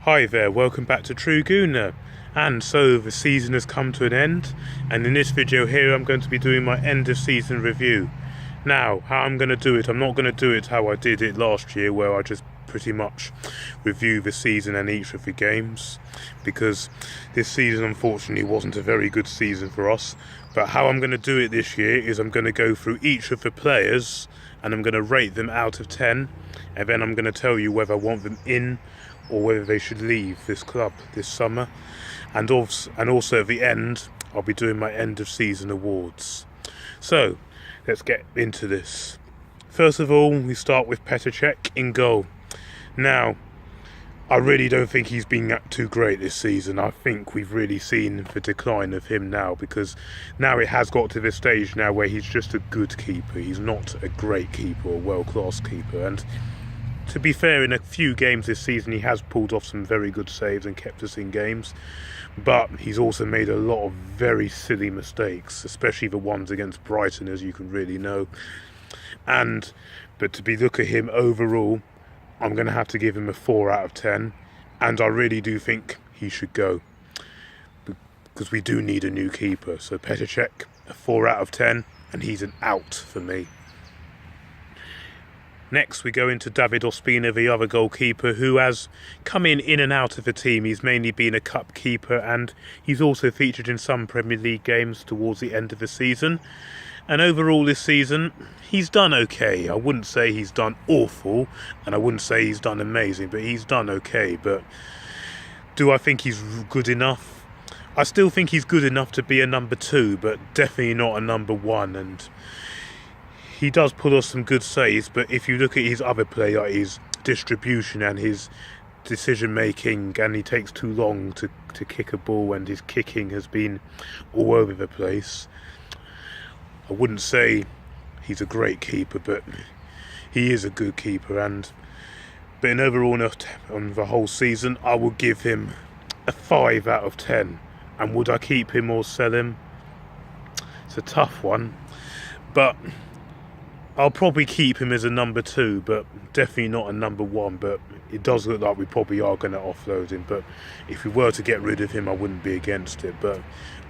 Hi there, welcome back to True Gooner. And so the season has come to an end, and in this video here I'm going to be doing my end of season review. Now, how I'm going to do it, I'm not going to do it how I did it last year, where I just pretty much review the season and each of the games, because this season unfortunately wasn't a very good season for us. But how I'm going to do it this year is I'm going to go through each of the players and I'm going to rate them out of 10, and then I'm going to tell you whether I want them in or whether they should leave this club this summer. And also at the end, I'll be doing my end of season awards. So, let's get into this. First of all, we start with Petr Cech in goal. Now, I really don't think he's been too great this season. I think we've really seen the decline of him now, because now it has got to this stage now where he's just a good keeper. He's not a great keeper or world-class keeper. And to be fair, in a few games this season he has pulled off some very good saves and kept us in games, but he's also made a lot of very silly mistakes, especially the ones against Brighton, as you can really know. But to be look at him overall, I'm going to have to give him a 4 out of 10, and I really do think he should go, because we do need a new keeper. So Petr Cech, a 4 out of 10, and he's an out for me. Next we go into David Ospina, the other goalkeeper, who has come in and out of the team. He's mainly been a cup keeper, and he's also featured in some Premier League games towards the end of the season. And overall this season, he's done okay. I wouldn't say he's done awful, and I wouldn't say he's done amazing, but he's done okay. But do I think he's good enough? I still think he's good enough to be a number 2, but definitely not a number 1. And he does pull off some good saves, but if you look at his other play, like his distribution and his decision making, and he takes too long to kick a ball, and his kicking has been all over the place. I wouldn't say he's a great keeper, but he is a good keeper. But in overall on the whole season, I will give him a 5 out of 10. And would I keep him or sell him? It's a tough one, but I'll probably keep him as a number 2, but definitely not a number 1. But it does look like we probably are going to offload him. But if we were to get rid of him, I wouldn't be against it. But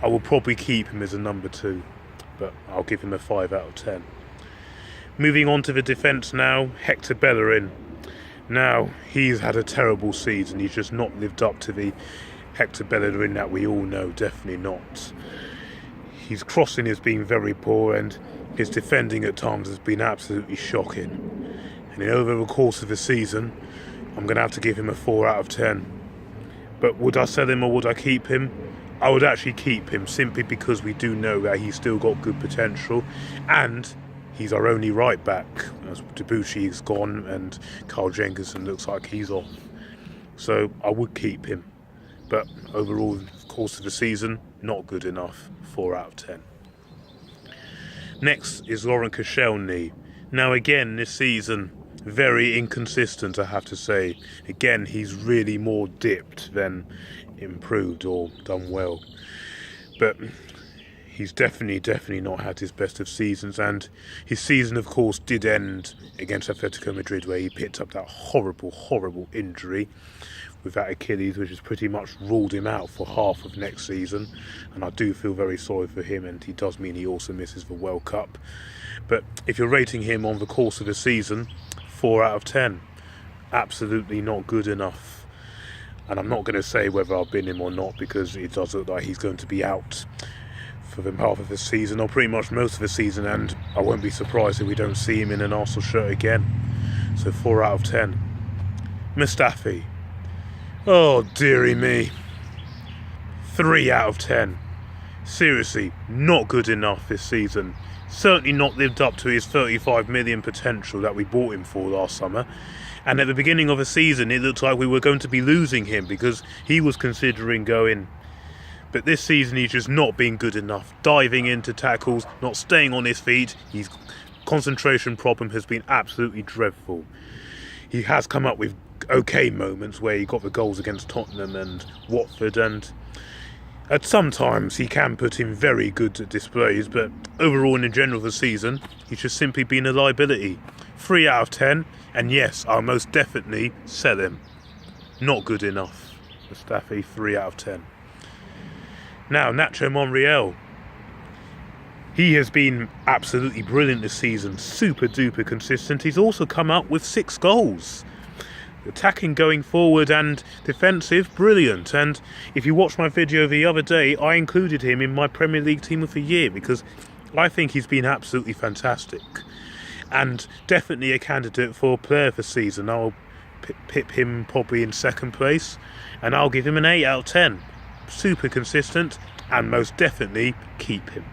I will probably keep him as a number 2. But I'll give him a 5 out of 10. Moving on to the defence now, Hector Bellerin. Now, he's had a terrible season. He's just not lived up to the Hector Bellerin that we all know, definitely not. His crossing has been very poor, and his defending at times has been absolutely shocking. And over the course of the season, I'm going to have to give him a 4 out of 10. But would I sell him or would I keep him? I would actually keep him, simply because we do know that he's still got good potential, and he's our only right back, as Debuchy's gone and Carl Jenkinson looks like he's off. So I would keep him, but overall, the course of the season, not good enough. 4 out of 10. Next is Laurent Koscielny. Now again, this season, very inconsistent, I have to say. Again, he's really more dipped than improved or done well. But he's definitely not had his best of seasons, and his season of course did end against Atletico Madrid, where he picked up that horrible injury with that Achilles, which has pretty much ruled him out for half of next season. And I do feel very sorry for him, and he does mean he also misses the World Cup. But if you're rating him on the course of the season, 4 out of 10. Absolutely not good enough. And I'm not going to say whether I'll bin him or not, because it does look like he's going to be out for the half of the season, or pretty much most of the season, and I won't be surprised if we don't see him in an Arsenal shirt again. So 4 out of 10. Mustafi. Oh dearie me. 3 out of 10. Seriously, not good enough this season. Certainly not lived up to his 35 million potential that we bought him for last summer. And at the beginning of the season, it looked like we were going to be losing him, because he was considering going. But this season, he's just not been good enough. Diving into tackles, not staying on his feet. His concentration problem has been absolutely dreadful. He has come up with okay moments where he got the goals against Tottenham and Watford, and at some times he can put in very good displays, but overall in general the season, he's just simply been a liability. 3 out of 10, and yes, I'll most definitely sell him. not good enough. Mustafi, 3 out of 10. Now, Nacho Monreal. He has been absolutely brilliant this season, super duper consistent. He's also come up with 6 goals. Attacking, going forward and defensive, brilliant. And if you watched my video the other day, I included him in my Premier League team of the year because I think he's been absolutely fantastic. And definitely a candidate for player of the season. I'll pip him probably in second place and I'll give him an 8 out of 10. Super consistent and most definitely keep him.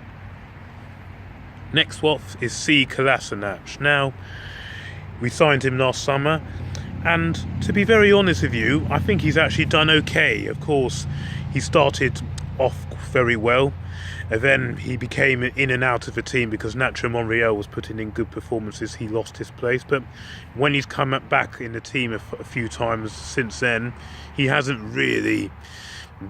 Next off is C. Kolasinac. Now, we signed him last summer. And to be very honest with you, I think he's actually done okay. Of course, he started off very well. And then he became in and out of the team because Nacho Monreal was putting in good performances. He lost his place. But when he's come back in the team a few times since then, he hasn't really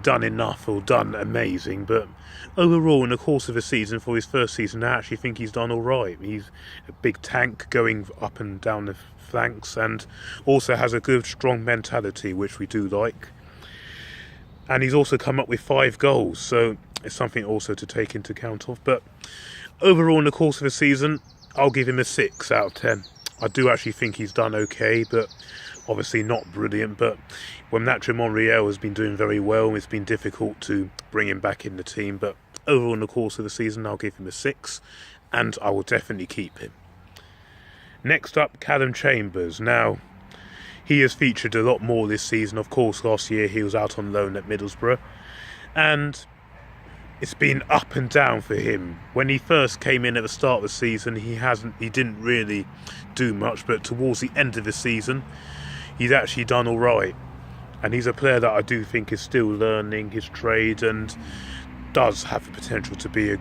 done enough or done amazing. But overall, in the course of the season, for his first season, I actually think he's done all right. He's a big tank going up and down the flanks and also has a good strong mentality, which we do like. And he's also come up with 5 goals, so it's something also to take into account of. But overall in the course of the season, I'll give him a 6 out of 10. I do actually think he's done okay, but obviously not brilliant. But when Nacho Monreal has been doing very well, it's been difficult to bring him back in the team. But overall in the course of the season, I'll give him a 6 and I will definitely keep him. Next up, Calum Chambers. Now, he has featured a lot more this season. Of course, last year he was out on loan at Middlesbrough. And it's been up and down for him. When he first came in at the start of the season, he didn't really do much. But towards the end of the season, he's actually done all right. And he's a player that I do think is still learning his trade and does have the potential to be a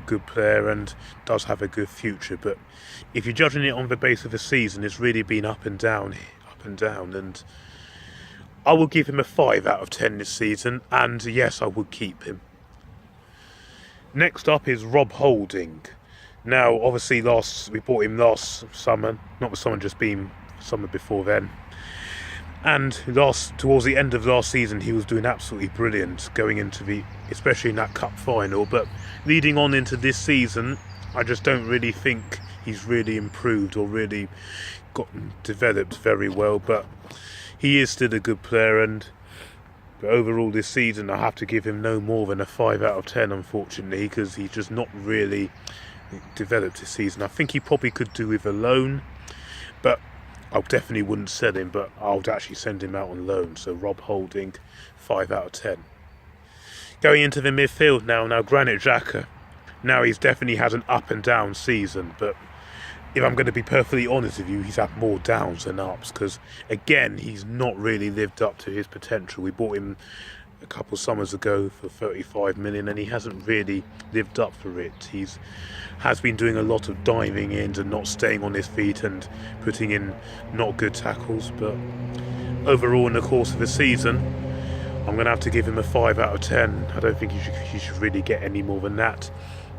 good player and does have a good future. But if you're judging it on the base of the season, it's really been up and down. And I will give him a 5 out of 10 this season. And yes, I would keep him. Next up is Rob Holding. Now, obviously, we bought him last summer. Not the summer, just been summer before then. And towards the end of last season, he was doing absolutely brilliant, going into especially in that cup final. But leading on into this season, I just don't really think he's really improved or really developed very well. But he is still a good player, but overall this season, I have to give him no more than a 5 out of 10, unfortunately, because he's just not really developed this season. I think he probably could do with a loan, but I definitely wouldn't sell him, but I would actually send him out on loan. So Rob Holding, 5 out of 10. Going into the midfield now Granit Xhaka. Now he's definitely had an up and down season, but if I'm going to be perfectly honest with you, he's had more downs than ups because, again, he's not really lived up to his potential. We bought him a couple of summers ago for 35 million and he hasn't really lived up for it. Has been doing a lot of diving in and not staying on his feet and putting in not good tackles. But overall in the course of the season, I'm going to have to give him a 5 out of 10. I don't think he should really get any more than that.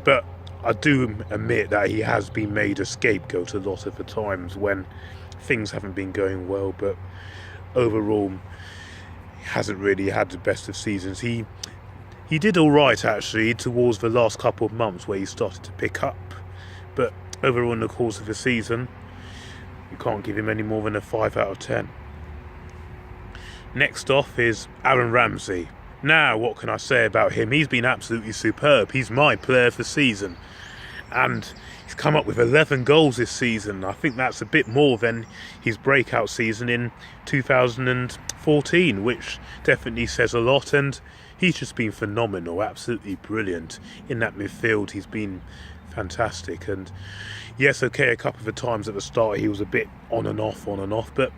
But I do admit that he has been made a scapegoat a lot of the times when things haven't been going well. But overall, he hasn't really had the best of seasons. He did all right, actually, towards the last couple of months where he started to pick up. But overall, in the course of the season, you can't give him any more than a 5 out of 10. Next off is Aaron Ramsey. Now, what can I say about him? He's been absolutely superb. He's my player of the season. And he's come up with 11 goals this season. I think that's a bit more than his breakout season in 2014, which definitely says a lot. And he's just been phenomenal, absolutely brilliant. In that midfield, he's been fantastic. And yes, okay, a couple of the times at the start, he was a bit on and off. But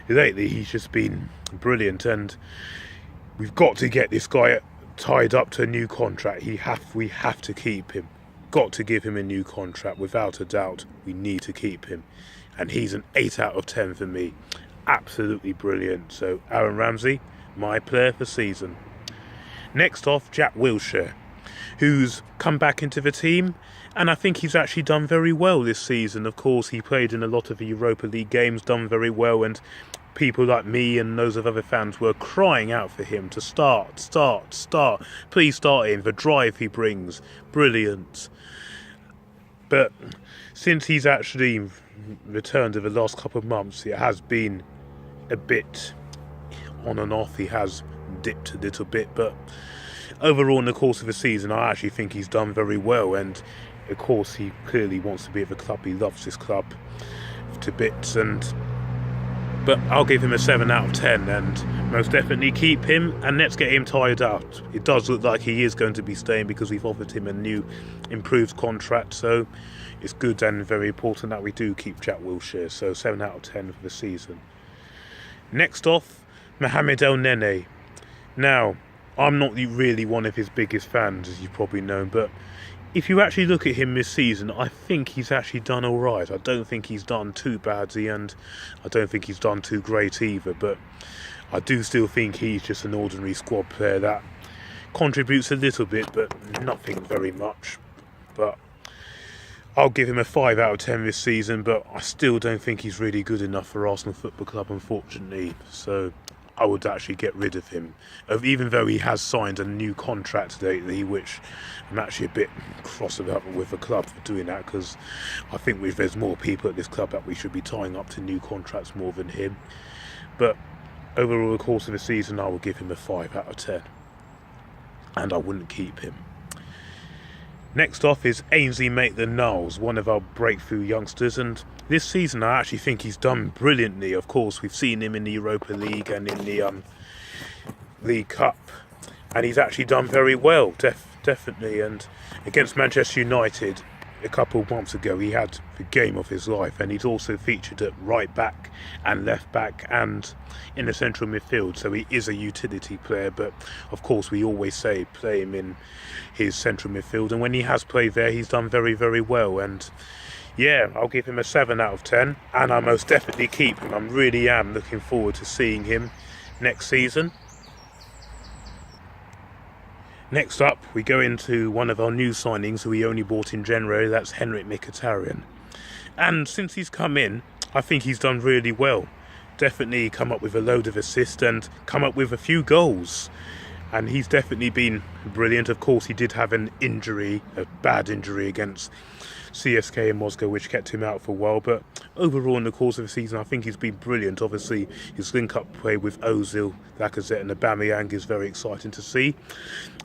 lately, he's just been brilliant. And we've got to get this guy tied up to a new contract. We have to keep him. Got to give him a new contract, without a doubt. We need to keep him. And he's an 8 out of 10 for me. Absolutely brilliant. So Aaron Ramsey, my player for the season. Next off, Jack Wilshere, who's come back into the team. And I think he's actually done very well this season. Of course, he played in a lot of the Europa League games, done very well. And people like me and those of other fans were crying out for him to start. Please start him. The drive he brings, brilliant. But since he's actually returned over the last couple of months, it has been a bit on and off. He has dipped a little bit, but overall in the course of the season I actually think he's done very well, and of course he clearly wants to be at the club. He loves this club to bits, but I'll give him a 7 out of 10 and most definitely keep him, and let's get him tied out. It does look like he is going to be staying because we've offered him a new improved contract, so it's good and very important that we do keep Jack Wilshere. So 7 out of 10 for the season. Next off, Mohamed Elneny. Now, I'm not really one of his biggest fans, as you've probably known, but if you actually look at him this season, I think he's actually done all right. I don't think he's done too badly, and I don't think he's done too great either, but I do still think he's just an ordinary squad player that contributes a little bit, but nothing very much. But I'll give him a 5 out of 10 this season, but I still don't think he's really good enough for Arsenal Football Club, unfortunately. So I would actually get rid of him, even though he has signed a new contract lately, which I'm actually a bit cross about with the club for doing that, because I think there's more people at this club that we should be tying up to new contracts more than him. But overall, the course of the season, I will give him a 5 out of 10, and I wouldn't keep him. Next off is Ainsley Maitland-Niles, one of our breakthrough youngsters, and this season I actually think he's done brilliantly. Of course, we've seen him in the Europa League and in the League Cup, and he's actually done very well, definitely. And against Manchester United a couple of months ago, he had the game of his life, and he's also featured at right back and left back and in the central midfield, so he is a utility player. But of course, we always say play him in his central midfield, and when he has played there, he's done very, very well. And yeah, I'll give him a 7 out of 10, and I most definitely keep him. I really am looking forward to seeing him next season. Next up, we go into one of our new signings who we only bought in January. That's Henrik Mkhitaryan. And since he's come in, I think he's done really well. Definitely come up with a load of assists and come up with a few goals. And he's definitely been brilliant. Of course, he did have an injury, a bad injury against CSK in Moscow, which kept him out for a while, but overall in the course of the season I think he's been brilliant. Obviously his link-up play with Ozil, Lacazette and Aubameyang is very exciting to see,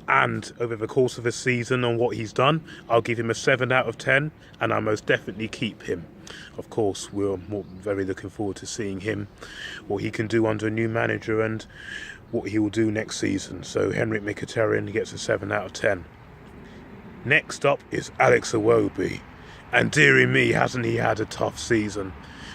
and over the course of the season on what he's done, I'll give him a 7 out of 10, and I most definitely keep him. Of course, we're very looking forward to seeing him, what he can do under a new manager and what he will do next season. So Henrik Mkhitaryan gets a 7 out of 10. Next up is Alex Iwobi. And dearie me, hasn't he had a tough season?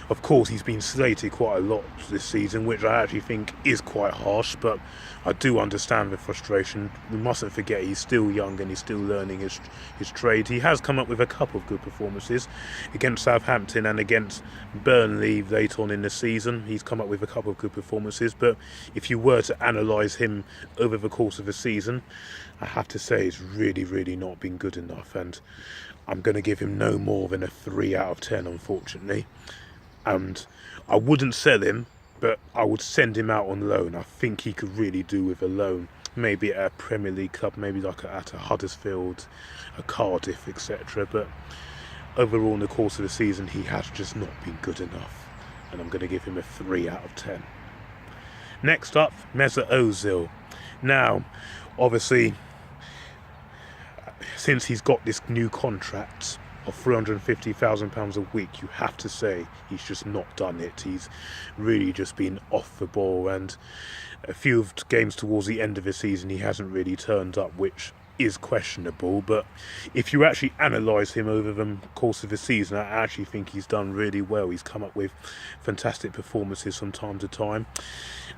Of course, he's been slated quite a lot this season, which I actually think is quite harsh, but I do understand the frustration. We mustn't forget he's still young and he's still learning his trade. He has come up with a couple of good performances against Southampton and against Burnley late on in the season. He's come up with a couple of good performances, but if you were to analyse him over the course of the season, I have to say it's really, really not been good enough, and I'm going to give him no more than a 3 out of 10, unfortunately. And I wouldn't sell him, but I would send him out on loan. I think he could really do with a loan, maybe at a Premier League club, maybe like at a Huddersfield, a Cardiff, etc. But overall in the course of the season, he has just not been good enough, and I'm going to give him a 3 out of 10. Next up, Mesut Ozil. Now, obviously, since he's got this new contract of £350,000 a week, you have to say he's just not done it. He's really just been off the ball, and a few games towards the end of the season he hasn't really turned up, which is questionable. But if you actually analyse him over the course of the season, I actually think he's done really well. He's come up with fantastic performances from time to time,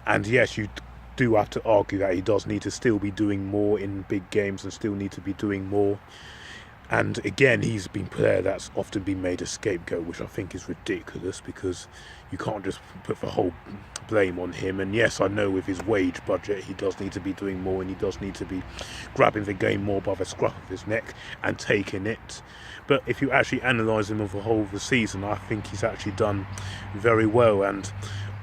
and yes, you do have to argue that he does need to still be doing more in big games and still need to be doing more. And again, he's been a player that's often been made a scapegoat, which I think is ridiculous, because you can't just put the whole blame on him. And yes, I know with his wage budget he does need to be doing more, and he does need to be grabbing the game more by the scruff of his neck and taking it. But if you actually analyse him over the whole of the season, I think he's actually done very well. And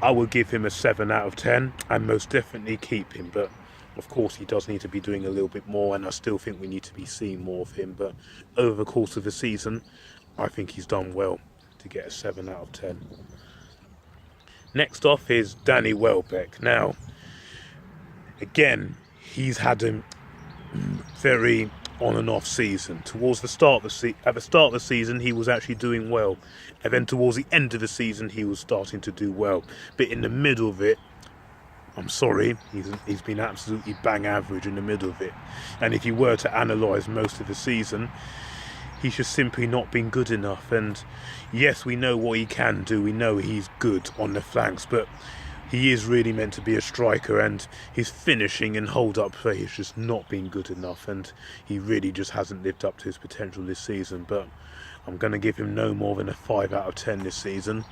I would give him a 7 out of 10 and most definitely keep him. But of course, he does need to be doing a little bit more, and I still think we need to be seeing more of him. But over the course of the season, I think he's done well to get a 7 out of 10. Next off is Danny Welbeck. Now, again, he's had a very on and off season. Towards the start of at the start of the season, he was actually doing well, and then towards the end of the season, he was starting to do well. But in the middle of it, I'm sorry, he's been absolutely bang average in the middle of it. And if you were to analyse most of the season, he's just simply not been good enough. And yes, we know what he can do. We know he's good on the flanks, but he is really meant to be a striker, and his finishing and hold-up play has just not been good enough, and he really just hasn't lived up to his potential this season. But I'm going to give him no more than a 5 out of 10 this season.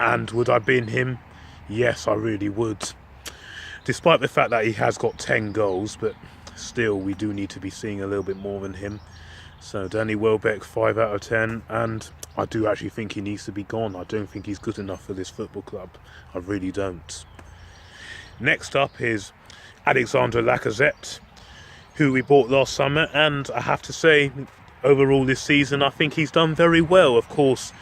And would I bin him? Yes, I really would. Despite the fact that he has got 10 goals, but still we do need to be seeing a little bit more than him. So Danny Welbeck, 5 out of 10, and I do actually think he needs to be gone. I don't think he's good enough for this football club. I really don't. Next up is Alexandre Lacazette, who we bought last summer, and I have to say, overall this season, I think he's done very well. Of course,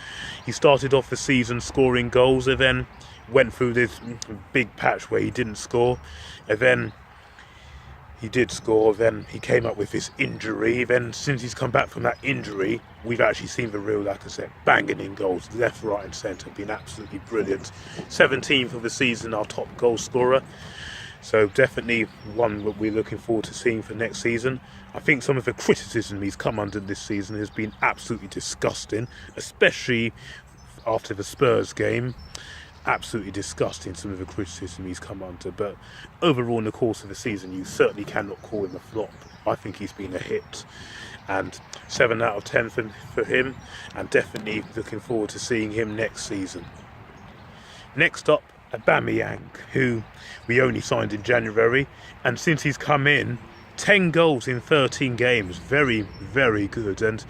he started off the season scoring goals, and then went through this big patch where he didn't score, and then he did score, then he came up with this injury. Then since he's come back from that injury, we've actually seen the real Lacazette banging in goals left, right and centre, been absolutely brilliant. 17th of the season, our top goal scorer, so definitely one that we're looking forward to seeing for next season. I think some of the criticism he's come under this season has been absolutely disgusting, especially after the Spurs game. Absolutely disgusting, some of the criticism he's come under, but overall in the course of the season you certainly cannot call him a flop. I think he's been a hit, and 7 out of 10 for him, and definitely looking forward to seeing him next season. Next up, Aubameyang, who we only signed in January, and since he's come in, 10 goals in 13 games, very, very good, and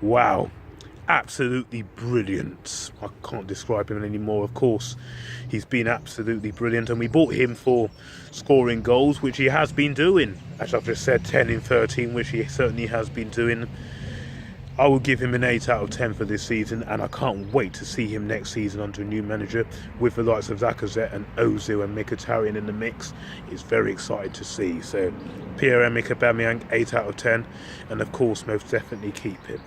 wow, absolutely brilliant. I can't describe him anymore. Of course, he's been absolutely brilliant, and we bought him for scoring goals, which he has been doing. As I've just said, 10 in 13, which he certainly has been doing. I will give him an 8 out of 10 for this season, and I can't wait to see him next season under a new manager with the likes of Lacazette and Ozil and Mkhitaryan in the mix. It's very exciting to see. So Pierre-Emerick Aubameyang, 8 out of 10, and of course most definitely keep him.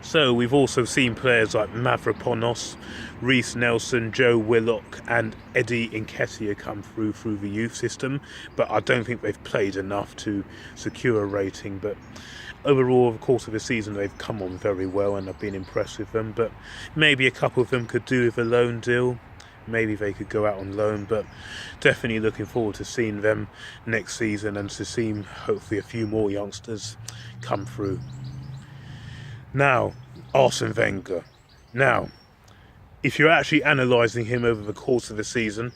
So we've also seen players like Mavropanos, Reece Nelson, Joe Willock and Eddie Nketiah come through the youth system, but I don't think they've played enough to secure a rating. But overall, over the course of the season, they've come on very well, and I've been impressed with them. But maybe a couple of them could do with a loan deal. Maybe they could go out on loan, but definitely looking forward to seeing them next season, and to seeing hopefully a few more youngsters come through. Now, Arsene Wenger. Now, if you're actually analysing him over the course of the season,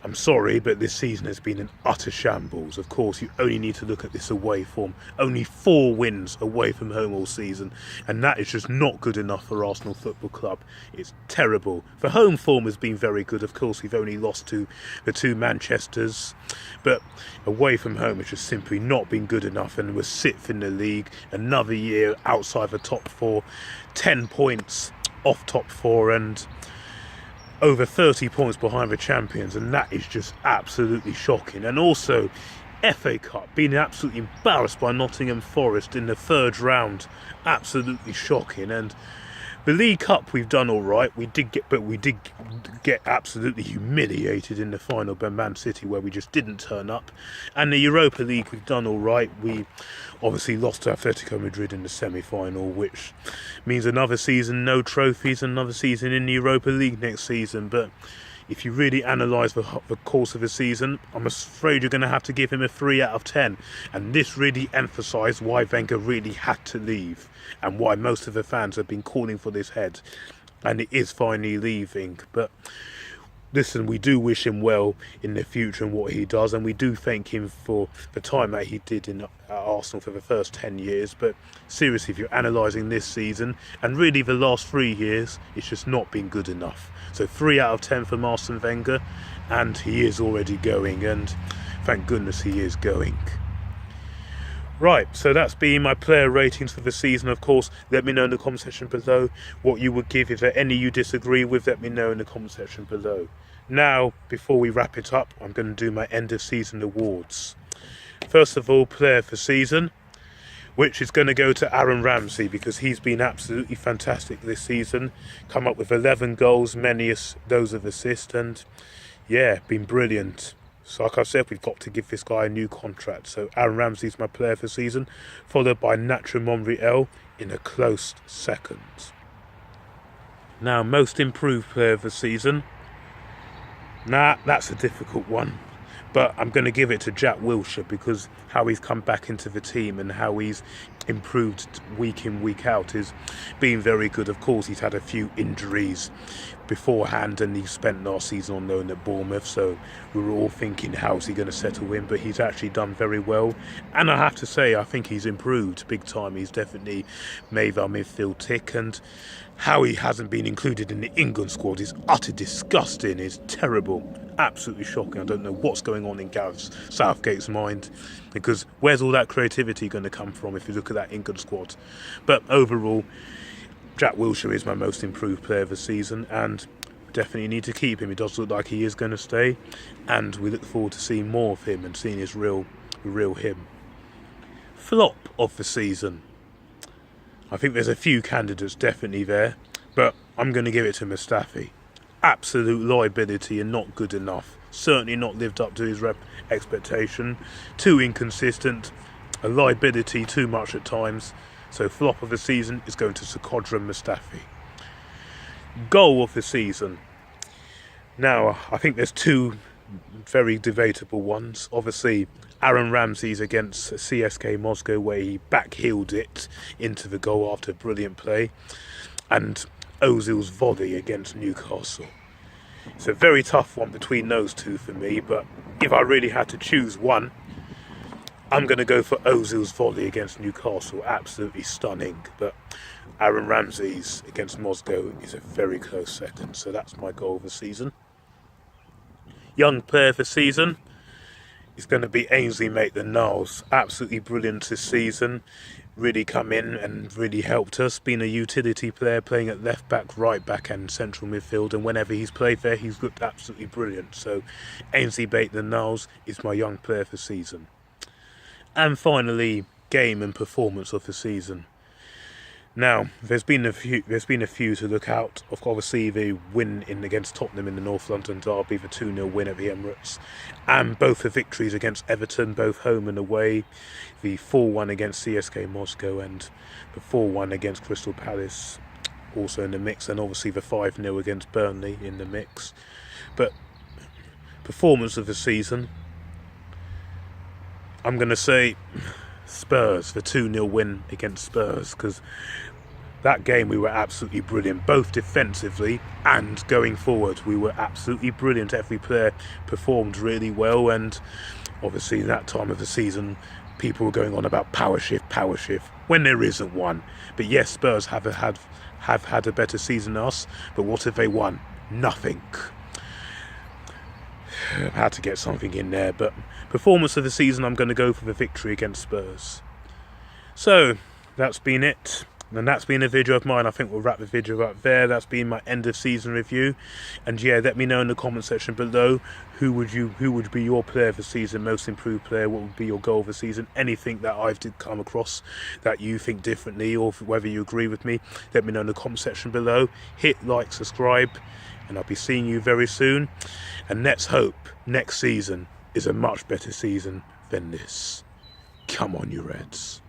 I'm sorry, but this season has been an utter shambles. Of course, you only need to look at this away form. Only 4 wins away from home all season, and that is just not good enough for Arsenal Football Club. It's terrible. The home form has been very good. Of course, we've only lost to the 2 Manchesters, but away from home it's just simply not been good enough, and we're 6th in the league. Another year outside the top 4, 10 points off top 4, and over 30 points behind the champions, and that is just absolutely shocking. And also, FA Cup, being absolutely embarrassed by Nottingham Forest in the 3rd round, absolutely shocking. And the League Cup, we've done all right. We did get absolutely humiliated in the final by Man City, where we just didn't turn up. And the Europa League, we've done all right. We obviously lost to Atletico Madrid in the semi-final, which means another season, no trophies, another season in the Europa League next season. But if you really analyse the course of the season, I'm afraid you're going to have to give him a 3 out of 10. And this really emphasised why Wenger really had to leave, and why most of the fans have been calling for this head. And it is finally leaving. But listen, we do wish him well in the future and what he does, and we do thank him for the time that he did in Arsenal for the first 10 years. But seriously, if you're analysing this season, and really the last 3 years, it's just not been good enough. So 3 out of 10 for Arsene Wenger, and he is already going, and thank goodness he is going. Right, so that's been my player ratings for the season. Of course, let me know in the comment section below what you would give. If there are any you disagree with, let me know in the comment section below. Now, before we wrap it up, I'm going to do my end of season awards. First of all, player for season, which is going to go to Aaron Ramsey, because he's been absolutely fantastic this season. Come up with 11 goals, many those of assists, and yeah, been brilliant. So like I said, we've got to give this guy a new contract. So Aaron Ramsey's my player for season, followed by Nacho Monreal in a close second. Now, most improved player of the season. That's a difficult one. But I'm going to give it to Jack Wilshere, because how he's come back into the team and how he's improved week in, week out is being very good. Of course, he's had a few injuries beforehand, and he spent last season on loan at Bournemouth, so we were all thinking, how's he going to settle in? But he's actually done very well, and I have to say, I think he's improved big time. He's definitely made our midfield tick, and how he hasn't been included in the England squad is utterly disgusting. It's terrible, absolutely shocking. I don't know what's going on in Gareth Southgate's mind, because where's all that creativity going to come from if you look at that England squad? But overall, Jack Wilshere is my most improved player of the season, and definitely need to keep him. He does look like he is going to stay, and we look forward to seeing more of him and seeing his real him. Flop of the season. I think there's a few candidates definitely there, but I'm going to give it to Mustafi. Absolute liability and not good enough. Certainly not lived up to his expectation. Too inconsistent. A liability too much at times. So flop of the season is going to Sokratis Mustafi. Goal of the season. Now, I think there's two very debatable ones. Obviously, Aaron Ramsey's against CSK Moscow, where he backheeled it into the goal after brilliant play, and Ozil's volley against Newcastle. It's a very tough one between those two for me, but if I really had to choose one, I'm going to go for Ozil's volley against Newcastle. Absolutely stunning. But Aaron Ramsey's against Moscow is a very close second. So that's my goal of the season. Young player for season is going to be Ainsley Maitland-Niles. Absolutely brilliant this season. Really come in and really helped us. Been a utility player, playing at left back, right back and central midfield. And whenever he's played there, he's looked absolutely brilliant. So Ainsley Maitland-Niles is my young player for season. And finally, game and performance of the season. Now, there's been a few to look out. Obviously, the win against Tottenham in the North London derby, the 2-0 win at the Emirates, and both the victories against Everton, both home and away. The 4-1 against CSK Moscow and the 4-1 against Crystal Palace, also in the mix, and obviously the 5-0 against Burnley in the mix. But performance of the season, I'm going to say Spurs, the 2-0 win against Spurs, because that game we were absolutely brilliant, both defensively and going forward. We were absolutely brilliant. Every player performed really well, and obviously that time of the season people were going on about power shift, when there isn't one. But yes, Spurs have had a better season than us, but what have they won? Nothing. I had to get something in there, but performance of the season, I'm going to go for the victory against Spurs. So that's been it, and that's been a video of mine. I think we'll wrap the video up there. That's been my end of season review, and yeah, let me know in the comment section below who would be your player of the season, most improved player. What would be your goal of the season? Anything that I've come across that you think differently, or whether you agree with me, let me know in the comment section below. Hit like, subscribe, and I'll be seeing you very soon. And let's hope next season is a much better season than this. Come on, you Reds.